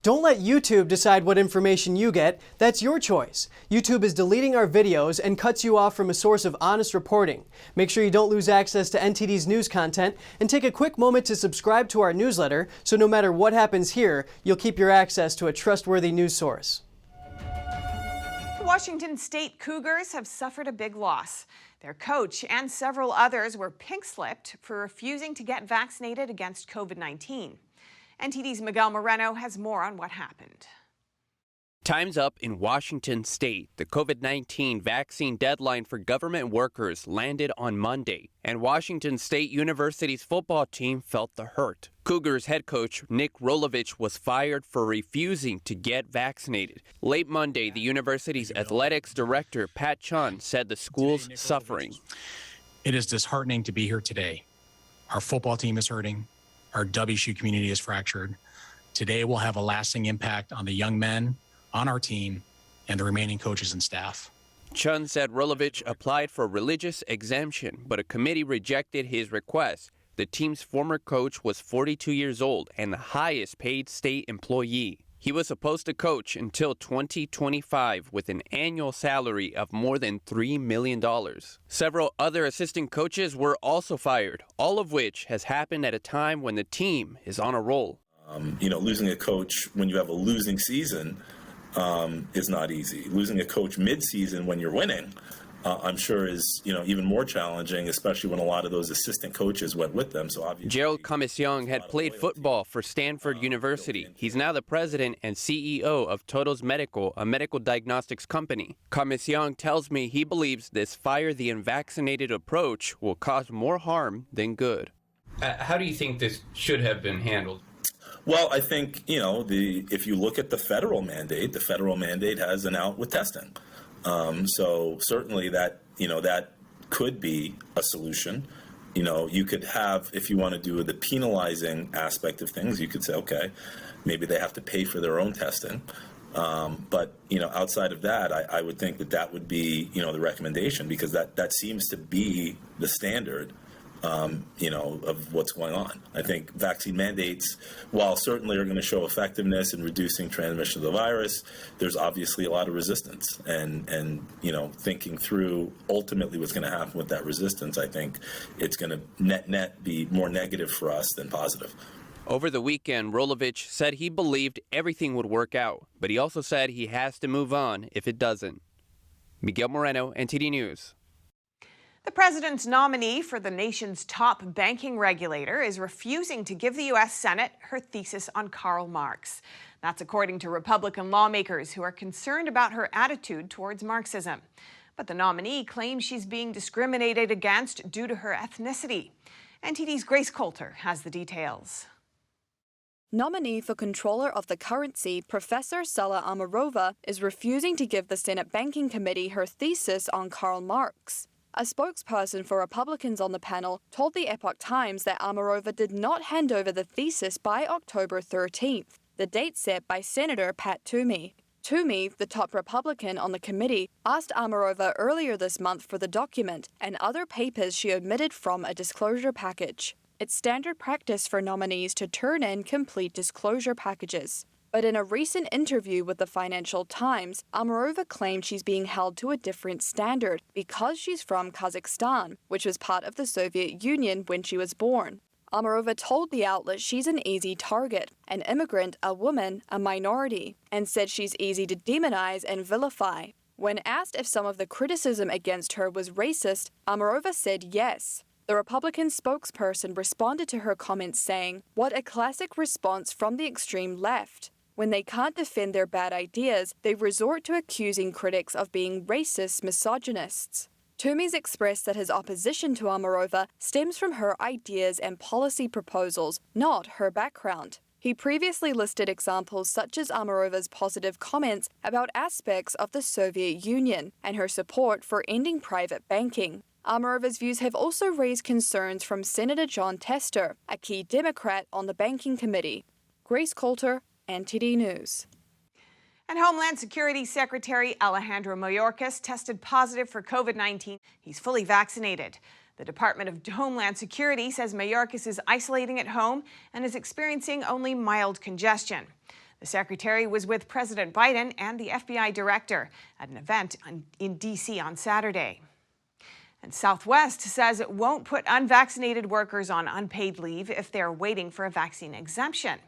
Don't let YouTube decide what information you get. That's your choice. YouTube is deleting our videos and cuts you off from a source of honest reporting. Make sure you don't lose access to NTD's news content, and take a quick moment to subscribe to our newsletter so no matter what happens here, you'll keep your access to a trustworthy news source. The Washington State Cougars have suffered a big loss. Their coach and several others were pink-slipped for refusing to get vaccinated against COVID-19. NTD's Miguel Moreno has more on what happened. Time's up in Washington State. The COVID-19 vaccine deadline for government workers landed on Monday, and Washington State University's football team felt the hurt. Cougars head coach Nick Rolovich was fired for refusing to get vaccinated. Late Monday, the university's athletics director, Pat Chun, said the school's suffering. It is disheartening to be here today. Our football team is hurting. Our WSU community is fractured. Today will have a lasting impact on the young men on our team and the remaining coaches and staff. Chun said Rolovich applied for religious exemption, but a committee rejected his request. The team's former coach was 42 years old and the highest paid state employee. He was supposed to coach until 2025 with an annual salary of more than $3 million. Several other assistant coaches were also fired, all of which has happened at a time when the team is on a roll. Losing a coach when you have a losing season is not easy. Losing a coach mid-season when you're winning, I'm sure is even more challenging, especially when a lot of those assistant coaches went with them. So obviously, Gerald Komisyong had played football for Stanford University. He's now the president and CEO of Todos Medical, a medical diagnostics company. Komisyong tells me he believes this fire the unvaccinated approach will cause more harm than good. How do you think this should have been handled? Well, I think, if you look at the federal mandate has an out with testing. So certainly that could be a solution. You could have, if you want to do the penalizing aspect of things, you could say, okay, maybe they have to pay for their own testing. But outside of that, I would think that would be, the recommendation, because that seems to be the standard. Of what's going on. I think vaccine mandates, while certainly are going to show effectiveness in reducing transmission of the virus, there's obviously a lot of resistance. And thinking through ultimately what's going to happen with that resistance, I think it's going to net be more negative for us than positive. Over the weekend, Rolovich said he believed everything would work out, but he also said he has to move on if it doesn't. Miguel Moreno, NTD News. The president's nominee for the nation's top banking regulator is refusing to give the U.S. Senate her thesis on Karl Marx. That's according to Republican lawmakers who are concerned about her attitude towards Marxism. But the nominee claims she's being discriminated against due to her ethnicity. NTD's Grace Coulter has the details. Nominee for Controller of the Currency, Professor Stella Amarova, is refusing to give the Senate Banking Committee her thesis on Karl Marx. A spokesperson for Republicans on the panel told the Epoch Times that Amarova did not hand over the thesis by October 13th, the date set by Senator Pat Toomey. Toomey, the top Republican on the committee, asked Amarova earlier this month for the document and other papers she omitted from a disclosure package. It's standard practice for nominees to turn in complete disclosure packages. But in a recent interview with the Financial Times, Amarova claimed she's being held to a different standard because she's from Kazakhstan, which was part of the Soviet Union when she was born. Amarova told the outlet she's an easy target, an immigrant, a woman, a minority, and said she's easy to demonize and vilify. When asked if some of the criticism against her was racist, Amarova said yes. The Republican spokesperson responded to her comments saying, "What a classic response from the extreme left. When they can't defend their bad ideas, they resort to accusing critics of being racist misogynists." Toomey's expressed that his opposition to Amarova stems from her ideas and policy proposals, not her background. He previously listed examples such as Amarova's positive comments about aspects of the Soviet Union and her support for ending private banking. Amarova's views have also raised concerns from Senator John Tester, a key Democrat on the Banking Committee. Grace Coulter, NTD News. And Homeland Security Secretary Alejandro Mayorkas tested positive for COVID-19. He's fully vaccinated. The Department of Homeland Security says Mayorkas is isolating at home and is experiencing only mild congestion. The secretary was with President Biden and the FBI director at an event in D.C. on Saturday. And Southwest says it won't put unvaccinated workers on unpaid leave if they're waiting for a vaccine exemption.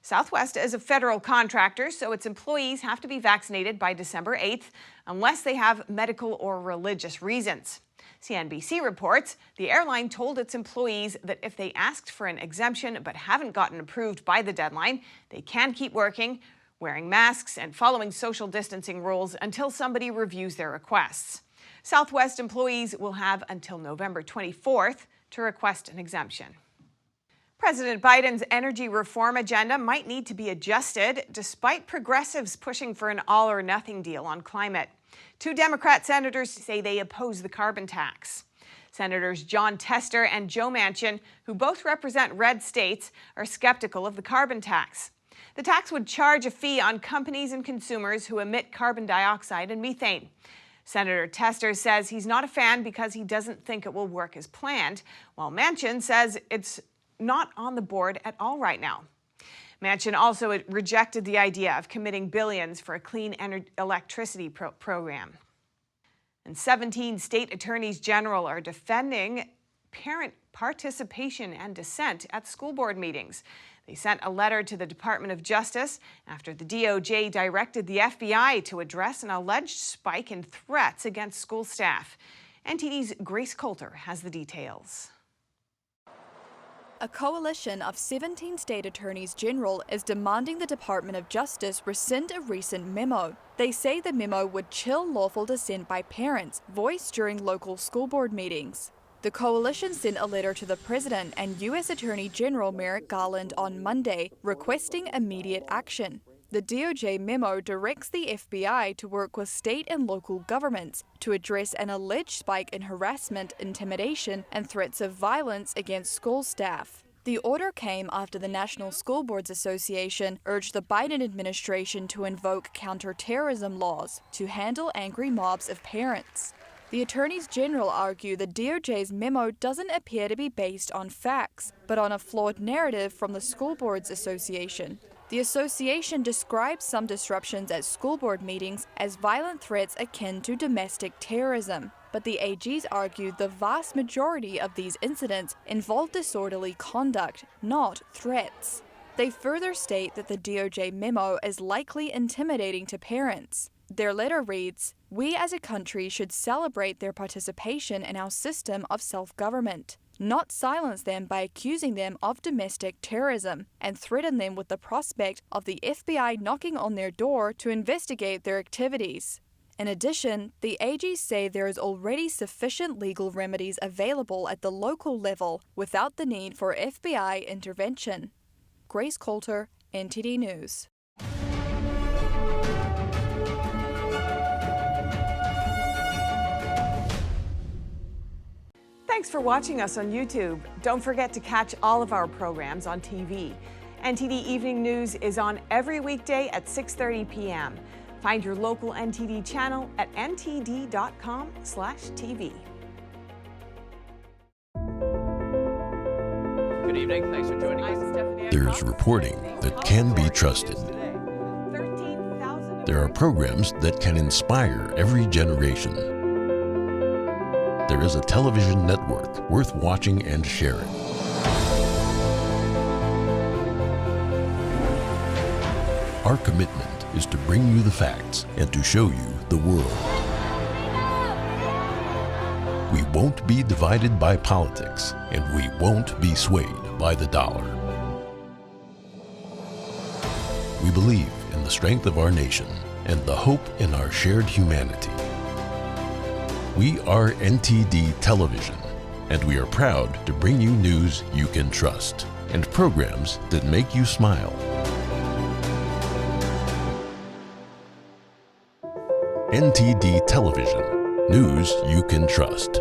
Southwest is a federal contractor, so its employees have to be vaccinated by December 8th unless they have medical or religious reasons. CNBC reports the airline told its employees that if they asked for an exemption but haven't gotten approved by the deadline, they can keep working, wearing masks and following social distancing rules until somebody reviews their requests. Southwest employees will have until November 24th to request an exemption. President Biden's energy reform agenda might need to be adjusted, despite progressives pushing for an all-or-nothing deal on climate. Two Democrat senators say they oppose the carbon tax. Senators Jon Tester and Joe Manchin, who both represent red states, are skeptical of the carbon tax. The tax would charge a fee on companies and consumers who emit carbon dioxide and methane. Senator Tester says he's not a fan because he doesn't think it will work as planned, while Manchin says it's not on the board at all right now. Manchin also rejected the idea of committing billions for a clean electricity program. And 17 state attorneys general are defending parent participation and dissent at school board meetings. They sent a letter to the Department of Justice after the DOJ directed the FBI to address an alleged spike in threats against school staff. NTD's Grace Coulter has the details. A coalition of 17 state attorneys general is demanding the Department of Justice rescind a recent memo. They say the memo would chill lawful dissent by parents voiced during local school board meetings. The coalition sent a letter to the President and U.S. Attorney General Merrick Garland on Monday, requesting immediate action. The DOJ memo directs the FBI to work with state and local governments to address an alleged spike in harassment, intimidation, and threats of violence against school staff. The order came after the National School Boards Association urged the Biden administration to invoke counterterrorism laws to handle angry mobs of parents. The attorneys general argue the DOJ's memo doesn't appear to be based on facts, but on a flawed narrative from the School Boards Association. The association describes some disruptions at school board meetings as violent threats akin to domestic terrorism, but the AGs argued the vast majority of these incidents involve disorderly conduct, not threats. They further state that the DOJ memo is likely intimidating to parents. Their letter reads, "We as a country should celebrate their participation in our system of self-government, not silence them by accusing them of domestic terrorism and threaten them with the prospect of the FBI knocking on their door to investigate their activities." In addition, the AGs say there is already sufficient legal remedies available at the local level without the need for FBI intervention. Grace Coulter, NTD News. Thanks for watching us on YouTube. Don't forget to catch all of our programs on TV. NTD Evening News is on every weekday at 6:30 p.m. Find your local NTD channel at ntd.com/TV. Good evening. Thanks for joining us. There's reporting that can be trusted. There are programs that can inspire every generation. There is a television network worth watching and sharing. Our commitment is to bring you the facts and to show you the world. We won't be divided by politics, and we won't be swayed by the dollar. We believe in the strength of our nation and the hope in our shared humanity. We are NTD Television, and we are proud to bring you news you can trust and programs that make you smile. NTD Television, news you can trust.